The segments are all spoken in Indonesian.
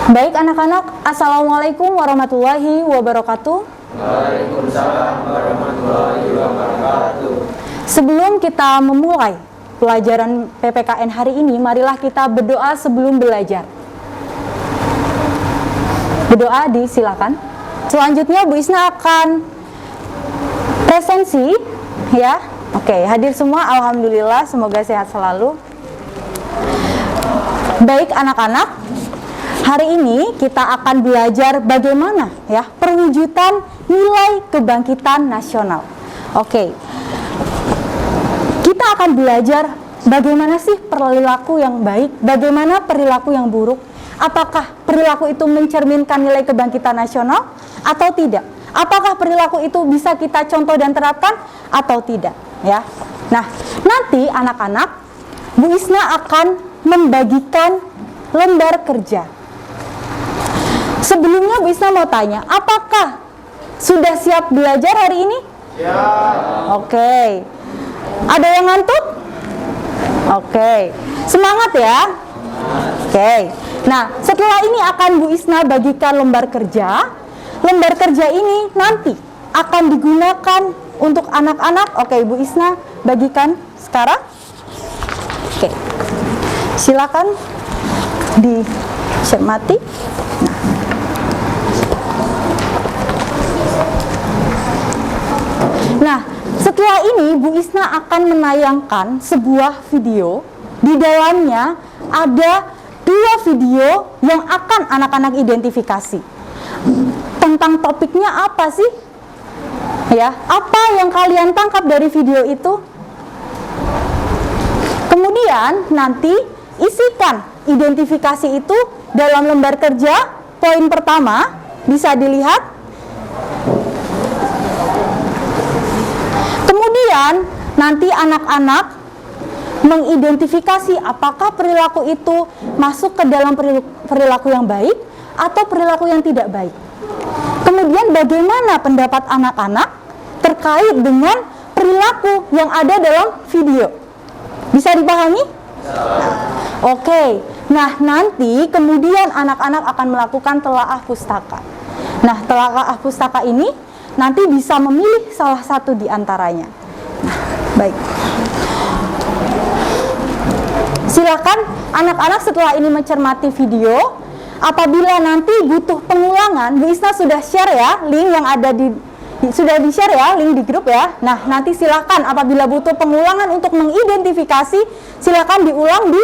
Baik anak-anak, Assalamualaikum warahmatullahi wabarakatuh. Waalaikumsalam warahmatullahi wabarakatuh. Sebelum kita memulai pelajaran PPKN hari ini, marilah kita berdoa sebelum belajar. Berdoa disilakan. Selanjutnya Bu Isna akan presensi, ya. Oke, hadir semua, alhamdulillah, semoga sehat selalu. Baik anak-anak, hari ini kita akan belajar bagaimana ya perwujudan nilai kebangkitan nasional. Oke. Kita akan belajar bagaimana sih perilaku yang baik, bagaimana perilaku yang buruk. Apakah perilaku itu mencerminkan nilai kebangkitan nasional atau tidak? Apakah perilaku itu bisa kita contoh dan terapkan atau tidak, ya? Nah, nanti anak-anak, Bu Isna akan membagikan lembar kerja. Sebelumnya Bu Isna mau tanya, apakah sudah siap belajar hari ini? Ya. Oke. Ada yang ngantuk? Oke. Semangat ya. Oke. Nah, setelah ini akan Bu Isna bagikan lembar kerja. Lembar kerja ini nanti akan digunakan untuk anak-anak. Oke, Bu Isna bagikan sekarang. Oke. Silakan dicermati. Nah, setelah ini Bu Isna akan menayangkan sebuah video. Di dalamnya ada 2 video yang akan anak-anak identifikasi. Tentang topiknya apa sih? Ya, apa yang kalian tangkap dari video itu? Kemudian nanti isikan identifikasi itu dalam lembar kerja. Poin pertama bisa dilihat. Kemudian nanti anak-anak mengidentifikasi apakah perilaku itu masuk ke dalam perilaku yang baik atau perilaku yang tidak baik. Kemudian bagaimana pendapat anak-anak terkait dengan perilaku yang ada dalam video. Bisa dipahami? Oke. Nah, nanti kemudian anak-anak akan melakukan telaah pustaka. Nah, telaah pustaka ini nanti bisa memilih salah satu di antaranya. Nah, baik. Silakan anak-anak setelah ini mencermati video. Apabila nanti butuh pengulangan, Bu Isna sudah share ya link yang ada sudah di-share ya, link di grup ya. Nah, nanti silakan apabila butuh pengulangan untuk mengidentifikasi, silakan diulang di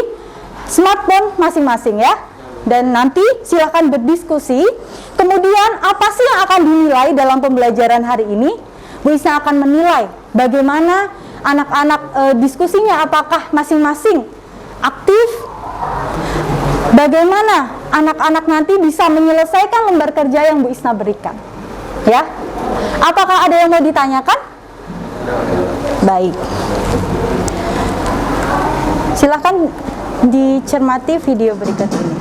smartphone masing-masing ya. Dan nanti silakan berdiskusi. Kemudian apa sih yang akan dinilai dalam pembelajaran hari ini? Bu Isna akan menilai bagaimana anak-anak diskusinya, apakah masing-masing aktif, bagaimana anak-anak nanti bisa menyelesaikan lembar kerja yang Bu Isna berikan. Ya. Apakah ada yang mau ditanyakan? Baik. Silakan dicermati video berikut ini.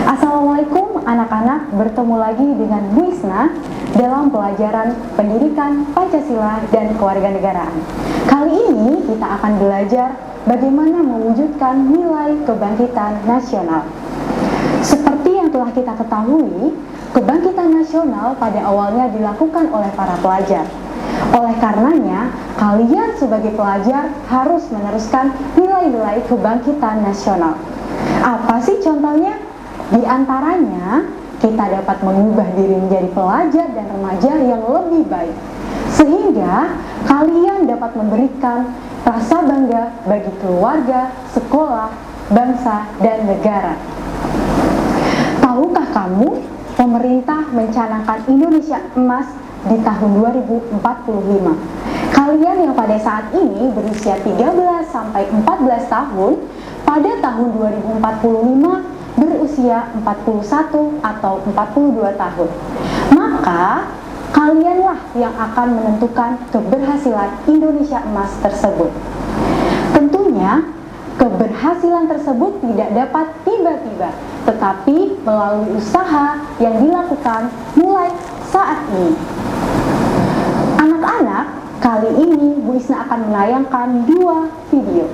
Assalamualaikum anak-anak, bertemu lagi dengan Bu Isna dalam pelajaran pendidikan Pancasila dan kewarganegaraan. Kali ini kita akan belajar bagaimana mewujudkan nilai kebangkitan nasional. Seperti yang telah kita ketahui, kebangkitan nasional pada awalnya dilakukan oleh para pelajar. Oleh karenanya, kalian sebagai pelajar harus meneruskan nilai-nilai kebangkitan nasional. Apa sih contohnya? Di antaranya, kita dapat mengubah diri menjadi pelajar dan remaja yang lebih baik, sehingga kalian dapat memberikan rasa bangga bagi keluarga, sekolah, bangsa, dan negara. Tahukah kamu, pemerintah mencanangkan Indonesia Emas di tahun 2045. Kalian yang pada saat ini berusia 13-14 tahun, pada tahun 2045 berusia 41 atau 42 tahun. Maka kalianlah yang akan menentukan keberhasilan Indonesia Emas tersebut. Tentunya keberhasilan tersebut tidak dapat tiba-tiba, tetapi melalui usaha yang dilakukan mulai saat ini. Anak-anak, kali ini Bu Isna akan menayangkan 2 video.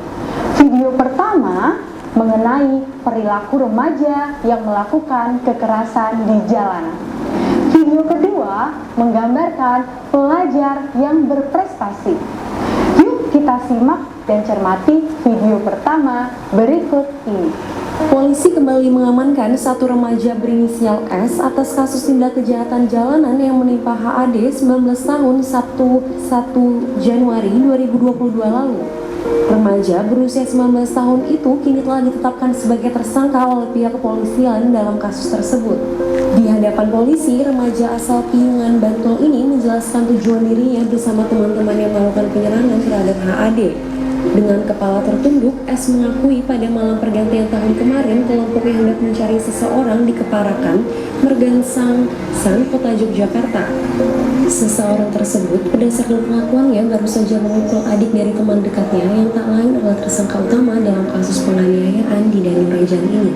Video pertama mengenai perilaku remaja yang melakukan kekerasan di jalanan. Video kedua menggambarkan pelajar yang berprestasi. Yuk kita simak dan cermati video pertama berikut ini. Polisi kembali mengamankan satu remaja berinisial S atas kasus tindak kejahatan jalanan yang menimpa HAD 19 tahun Sabtu 1 Januari 2022 lalu. Remaja berusia 19 tahun itu kini telah ditetapkan sebagai tersangka oleh pihak kepolisian dalam kasus tersebut. Di hadapan polisi, remaja asal Piungan, Bantul ini menjelaskan tujuan dirinya bersama teman-teman yang melakukan penyerangan terhadap HAD. Dengan kepala tertunduk, S mengakui pada malam pergantian tahun kemarin kelompok yang hendak mencari seseorang di Keparakan, Mergansang, Kota Yogyakarta. Seseorang tersebut berdasarkan pengakuannya baru saja memukul adik dari teman dekatnya yang tak lain adalah tersangka utama dalam kasus penganiayaan di Danau Rejan ini.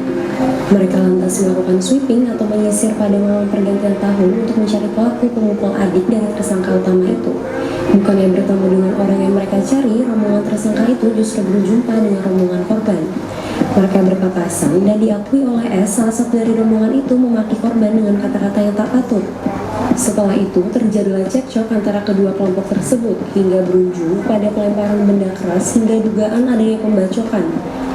Mereka lantas melakukan sweeping atau menyisir pada malam pergantian tahun untuk mencari pelaku pemukul adik dari tersangka utama itu. Bukannya bertemu dengan orang yang mereka cari, rombongan tersangka itu justru berjumpa dengan rombongan korban. Mereka berpapasan dan diakui oleh S, salah satu dari rombongan itu memaki korban dengan kata-kata yang tak patut. Setelah itu terjadilah cekcok antara kedua kelompok tersebut hingga berujung pada pelemparan benda keras hingga dugaan adanya pembacokan.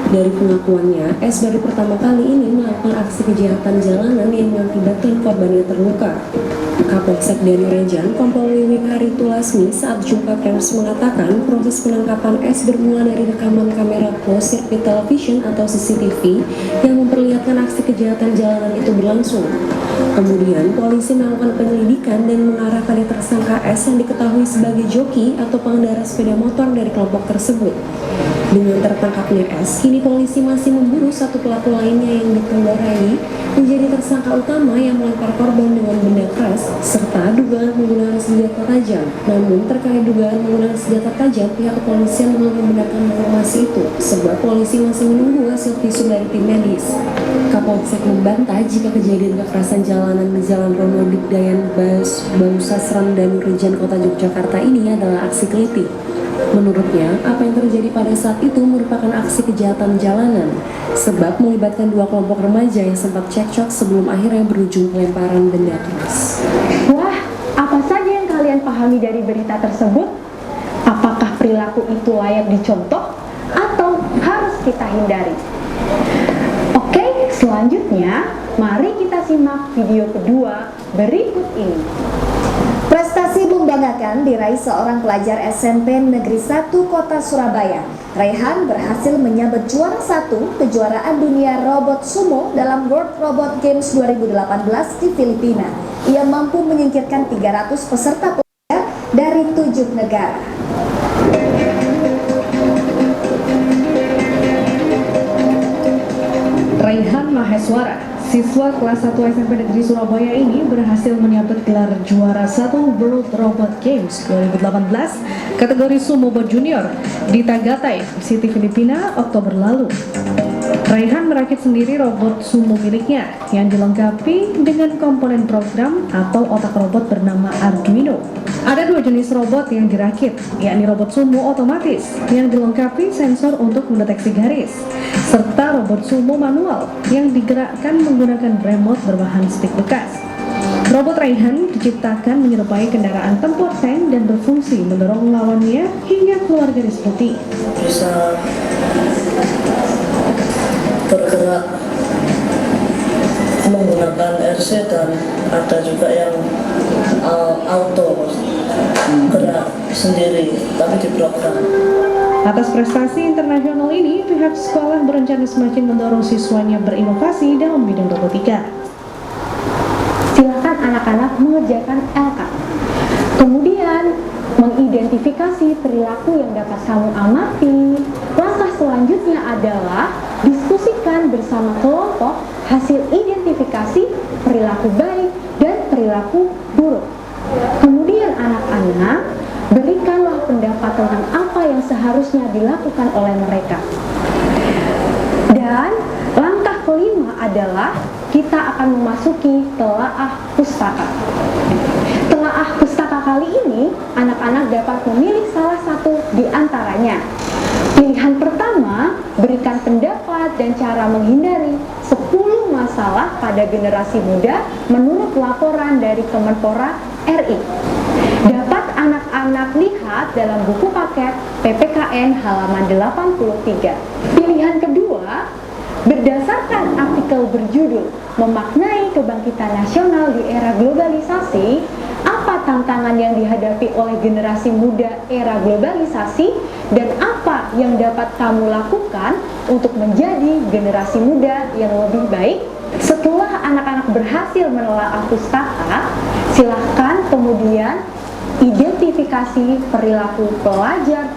Dari pengakuannya, S baru pertama kali ini melakukan aksi kejahatan jalanan yang mengakibatkan korbannya terluka. Kapolsek Danau Rejan, Kompol Wiwik Haritulasmi saat jumpa pers mengatakan proses penangkapan S bermula dari rekaman kamera closed circuit television atau CCTV yang memperlihatkan aksi kejahatan jalanan itu berlangsung. Kemudian polisi melakukan penyelidikan dan mengarah pada tersangka S yang diketahui sebagai joki atau pengendara sepeda motor dari kelompok tersebut. Dengan tertangkapnya S, kini polisi masih memburu satu pelaku lainnya yang dikendarai menjadi tersangka utama yang melempar korban dengan benda keras serta dugaan menggunakan senjata tajam. Namun terkait dugaan menggunakan senjata tajam, pihak kepolisian belum membenarkan informasi itu sebab polisi masih menunggu hasil visum dari tim medis. Kapolsek membantah jika kejadian kekerasan jalanan di Jalan Rono Digdayan Bausasran dan Rejan Kota Yogyakarta ini adalah aksi kelitih. Menurutnya, apa yang terjadi pada saat itu merupakan aksi kejahatan jalanan sebab melibatkan dua kelompok remaja yang sempat cekcok sebelum akhirnya berujung pelemparan benda keras. Wah, apa saja yang kalian pahami dari berita tersebut? Apakah perilaku itu layak dicontoh atau harus kita hindari? Oke, selanjutnya mari kita simak video kedua berikut ini. Prestasi membanggakan diraih seorang pelajar SMP Negeri 1 Kota Surabaya. Raihan berhasil menyabet juara 1 kejuaraan dunia robot sumo dalam World Robot Games 2018 di Filipina. Ia mampu menyingkirkan 300 peserta pelajar dari 7 negara. Raihan Maheswara, siswa kelas 1 SMP Negeri Surabaya ini berhasil menyabet gelar juara 1 World Robot Games 2018 kategori Sumo Bot Junior di Tagaytay City, Filipina, Oktober lalu. Raihan merakit sendiri robot sumo miliknya yang dilengkapi dengan komponen program atau otak robot bernama Arduino. Ada dua jenis robot yang dirakit, yakni robot sumo otomatis yang dilengkapi sensor untuk mendeteksi garis, serta robot sumo manual yang digerakkan menggunakan remote berbahan stick bekas. Robot Raihan diciptakan menyerupai kendaraan tempur tank dan berfungsi mendorong lawannya hingga keluar garis putih. Bisa bergerak menggunakan RC dan ada juga yang auto gerak sendiri tapi diprogram. Atas prestasi internasional ini, pihak sekolah berencana semakin mendorong siswanya berinovasi dalam bidang robotika. Silakan anak-anak mengerjakan LK. Kemudian mengidentifikasi perilaku yang dapat kamu amati. Langkah selanjutnya adalah diskusikan bersama kelompok hasil identifikasi perilaku baik dan perilaku buruk. Kemudian anak-anak berikanlah pendapat tentang apa yang seharusnya dilakukan oleh mereka. Dan langkah kelima adalah kita akan memasuki telaah pustaka. Telaah pustaka kali ini, anak-anak dapat memilih salah satu di antaranya. Pilihan pertama, berikan pendapat dan cara menghindari 10 masalah pada generasi muda menurut laporan dari Kemenpora RI. Dapat anak-anak lihat dalam buku paket PPKN halaman 83. Pilihan kedua, berdasarkan artikel berjudul Memaknai Kebangkitan Nasional di Era Globalisasi, apa tantangan yang dihadapi oleh generasi muda era globalisasi dan apa yang dapat kamu lakukan untuk menjadi generasi muda yang lebih baik? Setelah anak-anak berhasil menelaah pustaka, silahkan kemudian identifikasi perilaku pelajar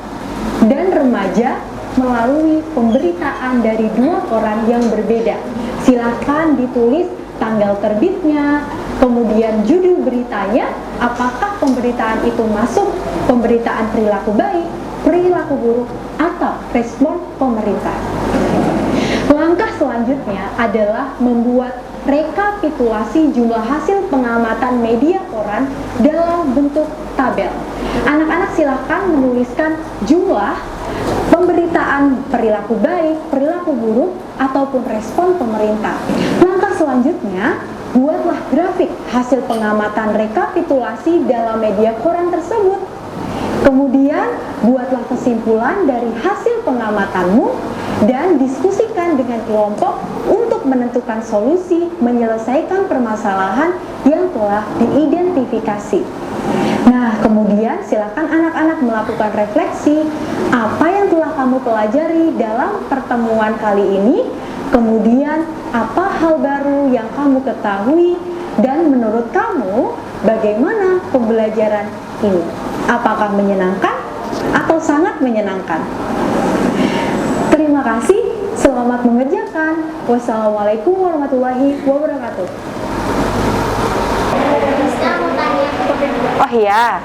dan remaja melalui pemberitaan dari 2 koran yang berbeda. Silahkan ditulis tanggal terbitnya, kemudian judul beritanya, apakah pemberitaan itu masuk pemberitaan perilaku baik, perilaku buruk, atau respon pemerintah. Langkah selanjutnya adalah membuat rekapitulasi jumlah hasil pengamatan media koran dalam bentuk tabel. Anak-anak silahkan menuliskan jumlah pemberitaan perilaku baik, perilaku buruk, ataupun respon pemerintah. Langkah selanjutnya, buatlah grafik hasil pengamatan rekapitulasi dalam media koran tersebut. Kemudian, buatlah kesimpulan dari hasil pengamatanmu dan diskusikan dengan kelompok untuk menentukan solusi menyelesaikan permasalahan yang telah diidentifikasi. Nah, kemudian silakan anak-anak melakukan refleksi apa yang telah kamu pelajari dalam pertemuan kali ini, kemudian apa hal baru yang kamu ketahui, dan menurut kamu bagaimana pembelajaran ini? Apakah menyenangkan atau sangat menyenangkan? Terima kasih, selamat mengerjakan. Wassalamualaikum warahmatullahi wabarakatuh. Oh iya.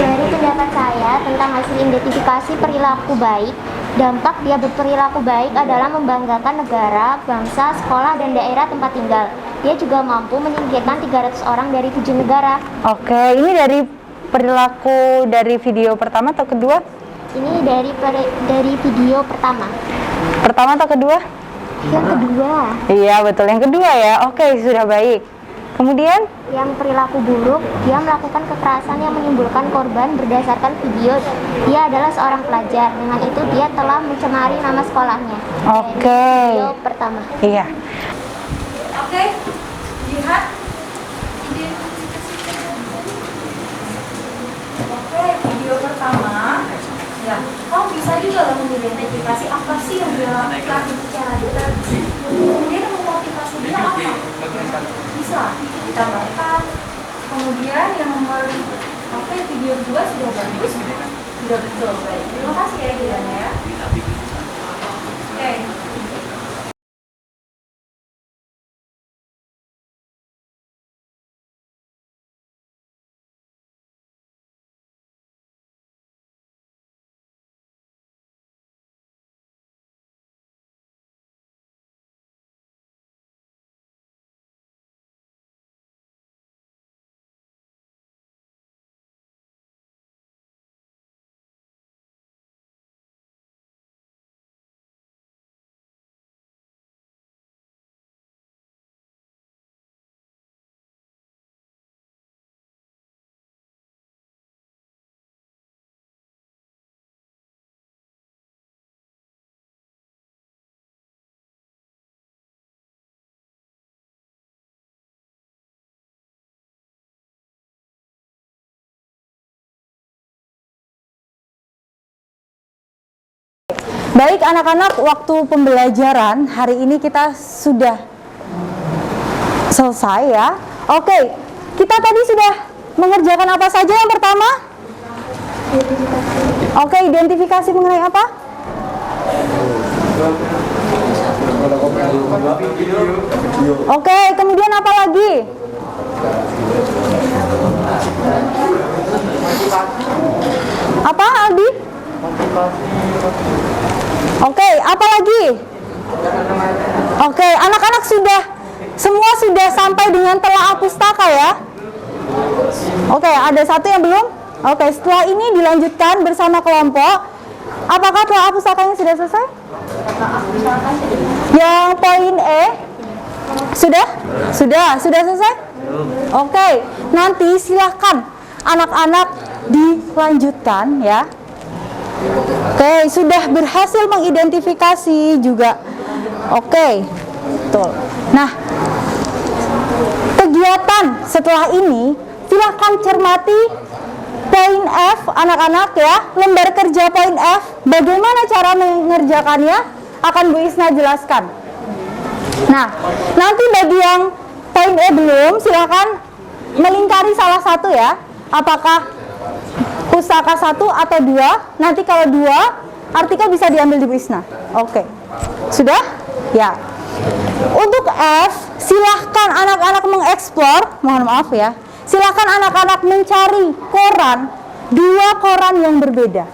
Dari pendapat saya tentang hasil identifikasi perilaku baik, dampak dia berperilaku baik adalah membanggakan negara, bangsa, sekolah, dan daerah tempat tinggal. Dia juga mampu menyingkirkan 300 orang dari 7 negara. Oke, ini dari perilaku dari video pertama atau kedua? Ini dari video pertama. Pertama atau kedua? Yang kedua. Iya, betul. Yang kedua ya. Oke, sudah baik. Kemudian? Yang perilaku buruk, dia melakukan kekerasan yang menimbulkan korban berdasarkan video. Dia adalah seorang pelajar. Dengan itu dia telah mencemari nama sekolahnya. Oke. Video pertama. Iya. Oke, lihat. Oke, video pertama. Ya, kamu bisa juga lah mengidentifikasi apa sih yang dia lakukan secara detail. Kemudian memotivasi dia apa? Bisa ditambahkan. Kemudian yang nomor video kedua sudah bagus, sudah betul. Baik, terima kasih ya Diana ya. Oke. Baik anak-anak, waktu pembelajaran hari ini kita sudah selesai ya. Oke, kita tadi sudah mengerjakan apa saja yang pertama? Oke, identifikasi mengenai apa? Oke, kemudian apa lagi? Apa Aldi? Oke, apa lagi? Oke, anak-anak semua sudah sampai dengan telaah pustaka ya? Oke, ada satu yang belum? Oke, setelah ini dilanjutkan bersama kelompok. Apakah telaah pustakanya sudah selesai? Yang poin E? Sudah selesai? Oke, nanti silahkan anak-anak dilanjutkan ya. Oke, sudah berhasil mengidentifikasi juga. Oke, betul. Nah, kegiatan setelah ini silahkan cermati poin F anak-anak ya, lembar kerja poin F. Bagaimana cara mengerjakannya akan Bu Isna jelaskan. Nah, nanti bagi yang poin E belum, silahkan melingkari salah satu ya. Apakah pustaka 1 atau 2? Nanti kalau 2, artikel bisa diambil di Bu Isna. Oke, sudah? Ya. Untuk F, silahkan anak-anak mengeksplor, mohon maaf ya, silahkan anak-anak mencari koran, 2 koran yang berbeda.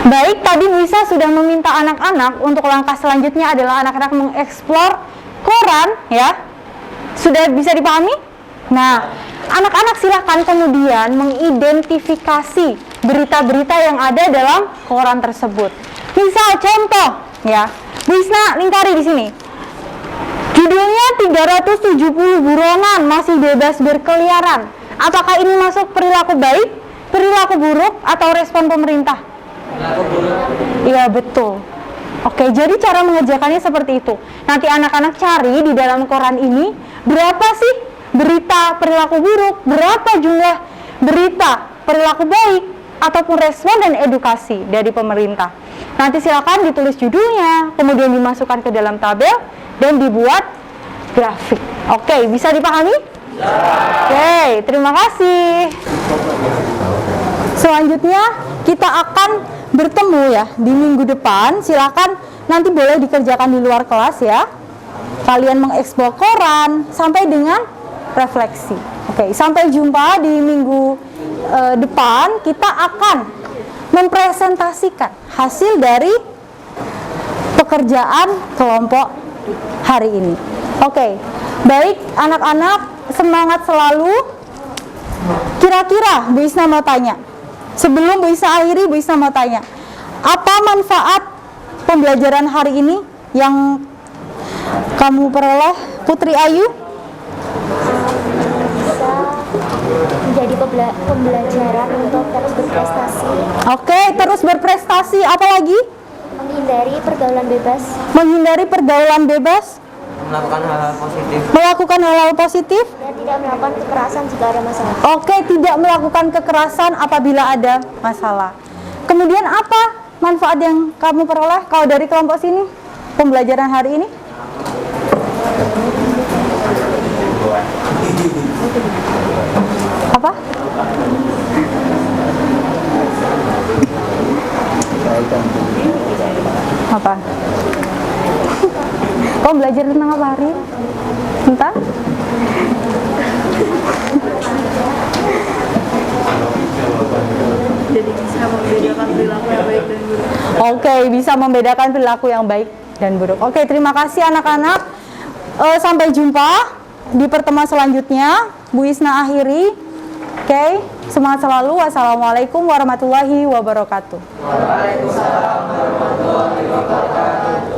Baik, tadi Bu Isna sudah meminta anak-anak untuk langkah selanjutnya adalah anak-anak mengeksplor koran ya. Sudah bisa dipahami? Nah, anak-anak silahkan kemudian mengidentifikasi berita-berita yang ada dalam koran tersebut. Misal contoh ya, Bu Isna lingkari di sini. Judulnya 370 buronan masih bebas berkeliaran. Apakah ini masuk perilaku baik, perilaku buruk, atau respon pemerintah? Iya, betul. Oke, jadi cara mengerjakannya seperti itu. Nanti anak-anak cari di dalam koran ini berapa sih berita perilaku buruk, berapa jumlah berita perilaku baik, ataupun respon dan edukasi dari pemerintah. Nanti silakan ditulis judulnya, kemudian dimasukkan ke dalam tabel dan dibuat grafik. Oke, bisa dipahami? Oke, terima kasih. Selanjutnya kita akan bertemu ya di minggu depan. Silakan nanti boleh dikerjakan di luar kelas ya. Kalian mengeksplor koran sampai dengan refleksi. Oke, sampai jumpa di minggu depan. Kita akan mempresentasikan hasil dari pekerjaan kelompok hari ini. Oke, baik anak-anak, semangat selalu. Kira-kira Bu Isna mau tanya, sebelum Bu Isna akhiri, Bu Isna mau tanya, apa manfaat pembelajaran hari ini yang kamu peroleh, Putri Ayu? Bisa menjadi pembelajaran untuk terus berprestasi, Oke, terus berprestasi. Apa lagi? menghindari pergaulan bebas, Menghindari pergaulan bebas, Melakukan hal-hal positif. melakukan hal-hal positif. dan tidak melakukan kekerasan jika ada masalah. Oke, tidak melakukan kekerasan apabila ada masalah. Kemudian apa manfaat yang kamu peroleh kalau dari kelompok sini pembelajaran hari ini? Apa? Apa? Kau belajar tentang apa hari? Tentang? Jadi bisa membedakan perilaku yang baik dan buruk. Oke, bisa membedakan perilaku yang baik dan buruk. Oke, terima kasih anak-anak. Sampai jumpa di pertemuan selanjutnya. Bu Isna akhiri. Oke, semangat selalu. Wassalamualaikum warahmatullahi wabarakatuh. Waalaikumsalam warahmatullahi wabarakatuh.